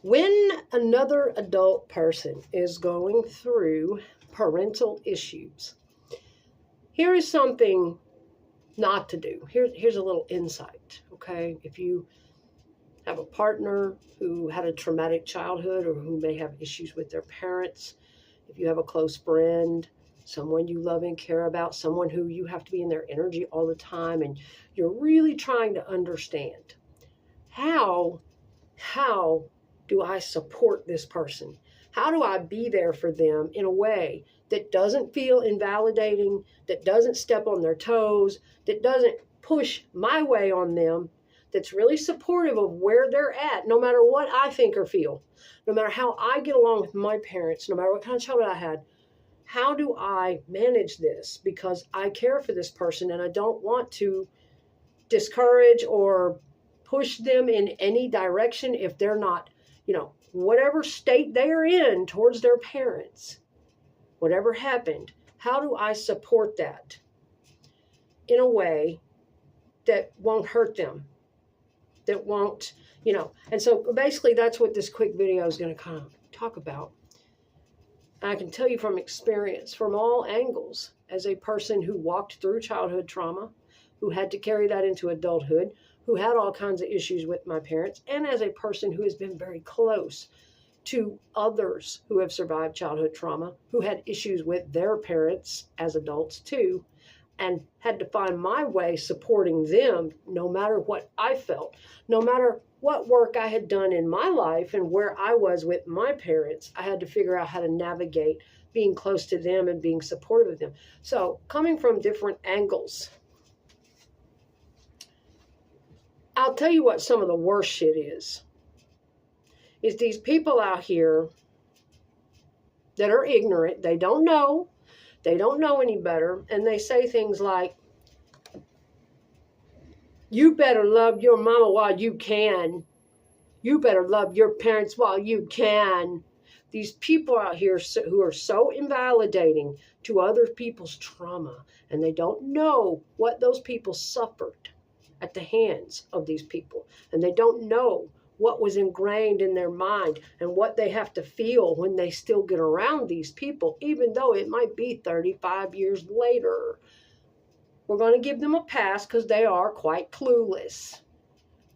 When another adult person is going through parental issues, here is something not to do. Here's a little insight, okay? If you have a partner who had a traumatic childhood or who may have issues with their parents, if you have a close friend, someone you love and care about, someone who you have to be in their energy all the time, and you're really trying to understand, how do I support this person? How do I be there for them in a way that doesn't feel invalidating, that doesn't step on their toes, that doesn't push my way on them, that's really supportive of where they're at, no matter what I think or feel, no matter how I get along with my parents, no matter what kind of childhood I had. How do I manage this? Because I care for this person and I don't want to discourage or push them in any direction if they're not, whatever state they are in towards their parents, whatever happened. How do I support that in a way that won't hurt them, that won't, and so basically that's what this quick video is going to kind of talk about. I can tell you from experience, from all angles, as a person who walked through childhood trauma, who had to carry that into adulthood, who had all kinds of issues with my parents, and as a person who has been very close to others who have survived childhood trauma, who had issues with their parents as adults too, and had to find my way supporting them no matter what I felt, no matter what work I had done in my life and where I was with my parents. I had to figure out how to navigate being close to them and being supportive of them. So coming from different angles, I'll tell you what some of the worst shit is these people out here that are ignorant. They don't know any better. And they say things like, you better love your mama while you can. You better love your parents while you can. These people out here who are so invalidating to other people's trauma, and they don't know what those people suffered at the hands of these people. And they don't know what was ingrained in their mind and what they have to feel when they still get around these people, even though it might be 35 years later. We're going to give them a pass because they are quite clueless.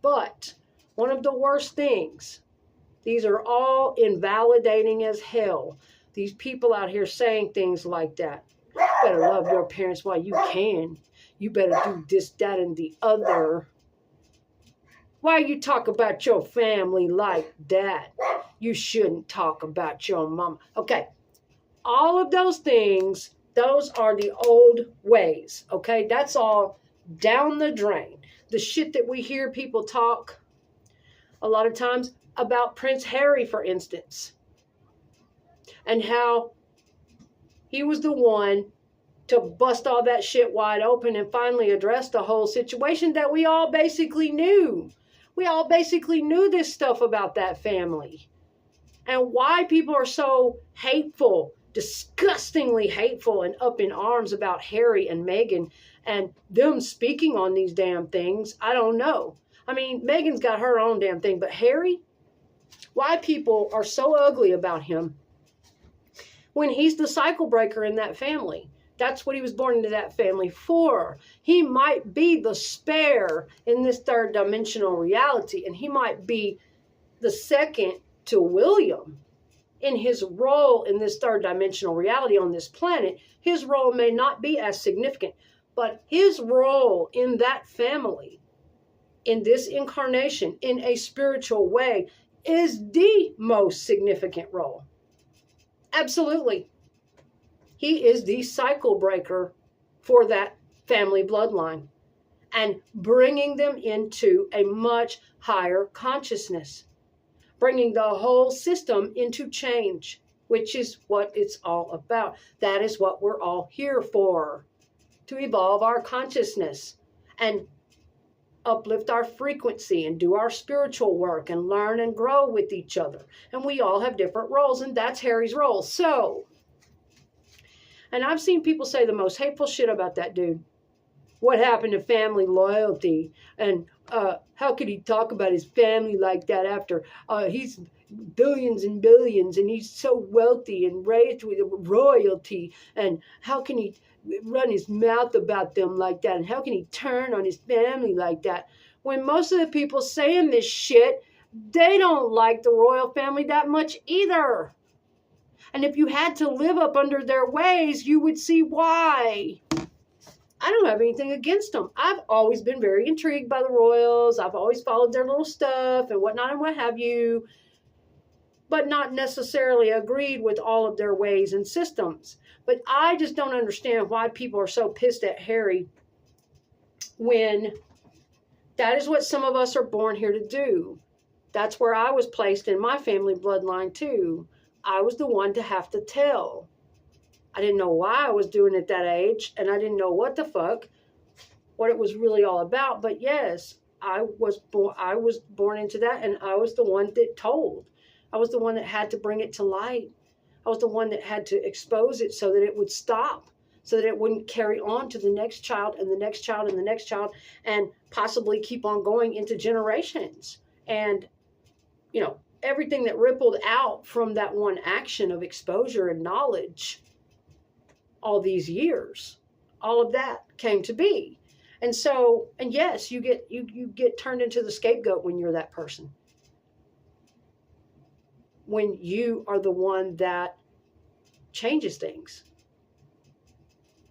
But one of the worst things, these are all invalidating as hell. These people out here saying things like that. You better love your parents while you can. You better do this, that, and the other. Why you talk about your family like that? You shouldn't talk about your mama. Okay, all of those things, those are the old ways, okay? That's all down the drain. The shit that we hear people talk a lot of times about Prince Harry, for instance, and how he was the one to bust all that shit wide open and finally address the whole situation that we all basically knew. We all basically knew this stuff about that family. And why people are so hateful, disgustingly hateful and up in arms about Harry and Meghan and them speaking on these damn things, I don't know. I mean, Meghan's got her own damn thing, but Harry, why people are so ugly about him when he's the cycle breaker in that family. That's what he was born into that family for. He might be the spare in this third dimensional reality, and he might be the second to William in his role in this third dimensional reality on this planet. His role may not be as significant, but his role in that family, in this incarnation, in a spiritual way, is the most significant role. Absolutely. He is the cycle breaker for that family bloodline and bringing them into a much higher consciousness, bringing the whole system into change, which is what it's all about. That is what we're all here for, to evolve our consciousness and uplift our frequency and do our spiritual work and learn and grow with each other. And we all have different roles, and that's Harry's role. So, and I've seen people say the most hateful shit about that dude. What happened to family loyalty? And how could he talk about his family like that after he's billions and billions and he's so wealthy and raised with royalty? And how can he run his mouth about them like that? And how can he turn on his family like that? When most of the people saying this shit, they don't like the royal family that much either. And if you had to live up under their ways, you would see why. I don't have anything against them. I've always been very intrigued by the royals. I've always followed their little stuff and whatnot and what have you, but not necessarily agreed with all of their ways and systems. But I just don't understand why people are so pissed at Harry when that is what some of us are born here to do. That's where I was placed in my family bloodline too. I was the one to have to tell. I didn't know why I was doing it at that age, and I didn't know what it was really all about. But yes, I was born into that, and I was the one that told. I was the one that had to bring it to light. I was the one that had to expose it so that it would stop, so that it wouldn't carry on to the next child and the next child and the next child, and possibly keep on going into generations. And, everything that rippled out from that one action of exposure and knowledge all these years, all of that came to be. And so, and yes, you get turned into the scapegoat when you're that person. When you are the one that changes things,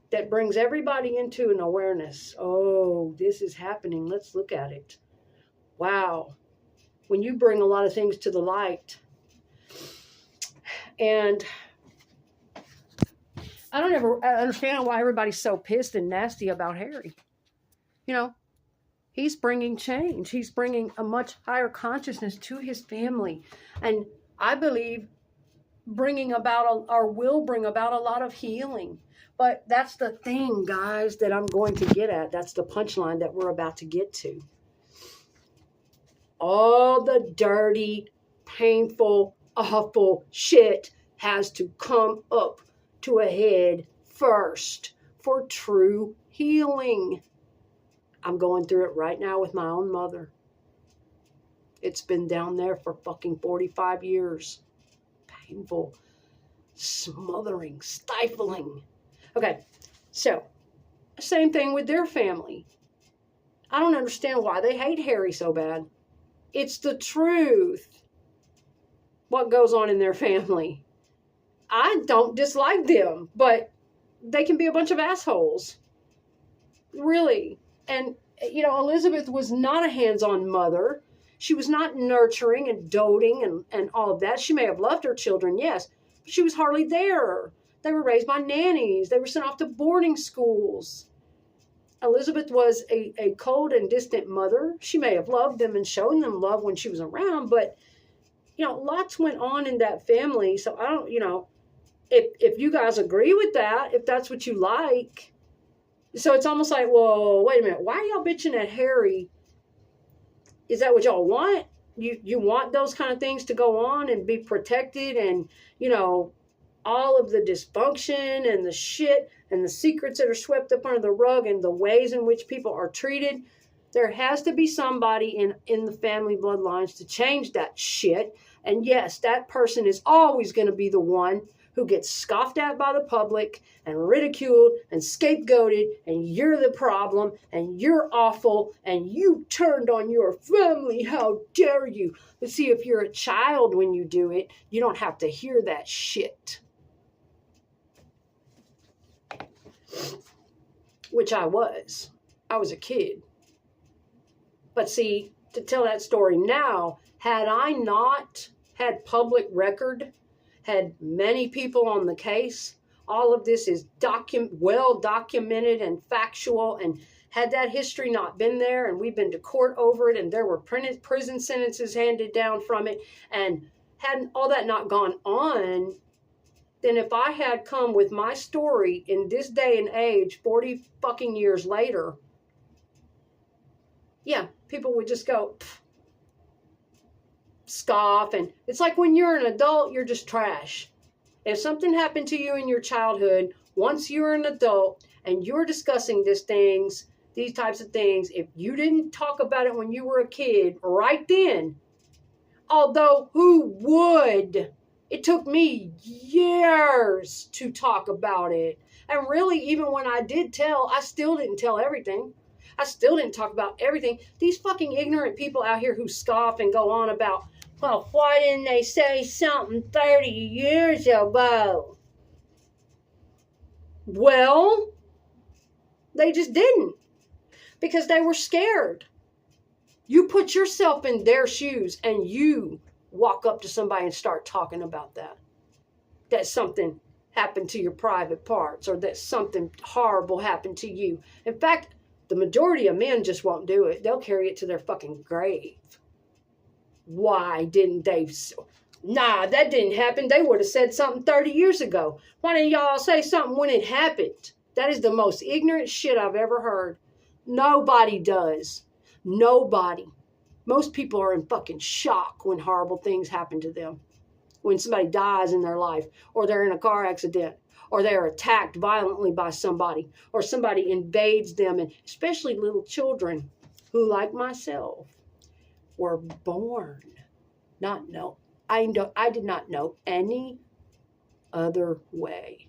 that brings everybody into an awareness. Oh, this is happening. Let's look at it. Wow. When you bring a lot of things to the light. And I don't ever understand why everybody's so pissed and nasty about Harry. He's bringing change. He's bringing a much higher consciousness to his family. And I believe will bring about a lot of healing. But that's the thing, guys, that I'm going to get at. That's the punchline that we're about to get to. All the dirty, painful, awful shit has to come up to a head first for true healing. I'm going through it right now with my own mother. It's been down there for fucking 45 years. Painful, smothering, stifling. Okay, so same thing with their family. I don't understand why they hate Harry so bad. It's the truth. What goes on in their family. I don't dislike them, but they can be a bunch of assholes. Really. And, Elizabeth was not a hands-on mother. She was not nurturing and doting and all of that. She may have loved her children, yes, but she was hardly there. They were raised by nannies. They were sent off to boarding schools. Elizabeth was a cold and distant mother. She may have loved them and shown them love when she was around, but, lots went on in that family. So I don't, if you guys agree with that, if that's what you like. So it's almost like, well, wait a minute. Why are y'all bitching at Harry? Is that what y'all want? You want those kind of things to go on and be protected and, all of the dysfunction and the shit and the secrets that are swept up under the rug and the ways in which people are treated. There has to be somebody in the family bloodlines to change that shit. And yes, that person is always going to be the one who gets scoffed at by the public and ridiculed and scapegoated, and you're the problem, and you're awful, and you turned on your family, how dare you? But see, if you're a child when you do it, you don't have to hear that shit. Which I was. I was a kid. But see, to tell that story now, had I not had public record, had many people on the case, all of this is well documented and factual, and had that history not been there and we've been to court over it and there were prison sentences handed down from it, and hadn't all that not gone on, then if I had come with my story in this day and age, 40 fucking years later, yeah, people would just go, scoff. And it's like when you're an adult, you're just trash. If something happened to you in your childhood, once you're an adult and you're discussing these things, these types of things, if you didn't talk about it when you were a kid right then, although who would? It took me years to talk about it. And really, even when I did tell, I still didn't tell everything. I still didn't talk about everything. These fucking ignorant people out here who scoff and go on about, well, why didn't they say something 30 years ago? Well, they just didn't, because they were scared. You put yourself in their shoes and you walk up to somebody and start talking about that something happened to your private parts, or that something horrible happened to you. In fact, the majority of men just won't do it. They'll carry it to their fucking grave. Why didn't they? Nah, that didn't happen. They would have said something 30 years ago. Why didn't y'all say something when it happened? That is the most ignorant shit I've ever heard. Nobody does. Nobody. Most people are in fucking shock when horrible things happen to them. When somebody dies in their life, or they're in a car accident, or they're attacked violently by somebody, or somebody invades them, and especially little children who, like myself, were born not know. I did not know any other way.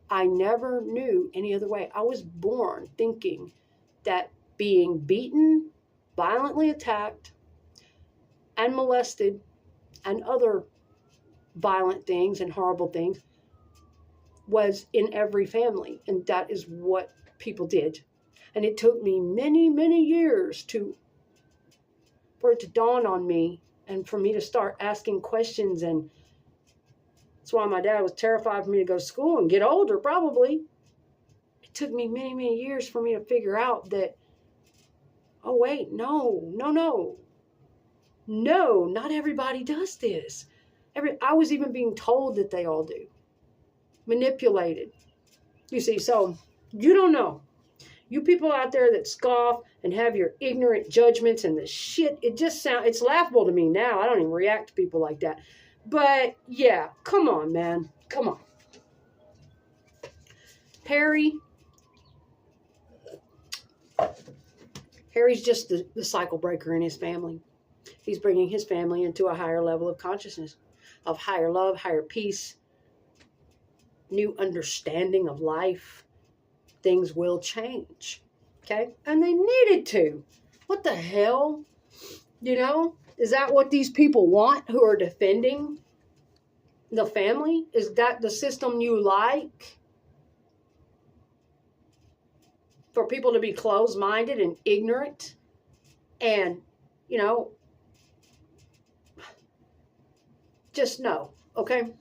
I never knew any other way. I was born thinking that being beaten, violently attacked, and molested, and other violent things and horrible things was in every family. And that is what people did. And it took me many, many years for it to dawn on me, and for me to start asking questions. And that's why my dad was terrified for me to go to school and get older, probably. It took me many, many years for me to figure out that, oh, wait, no, not everybody does this. I was even being told that they all do. Manipulated. You see, so you don't know. You people out there that scoff and have your ignorant judgments and the shit, it's laughable to me now. I don't even react to people like that. But yeah, come on, man. Come on. Harry's just the cycle breaker in his family. He's bringing his family into a higher level of consciousness, of higher love, higher peace, new understanding of life. Things will change, okay? And they needed to. What the hell? You know? Is that what these people want who are defending the family? Is that the system you like? For people to be closed-minded and ignorant and, just no, okay?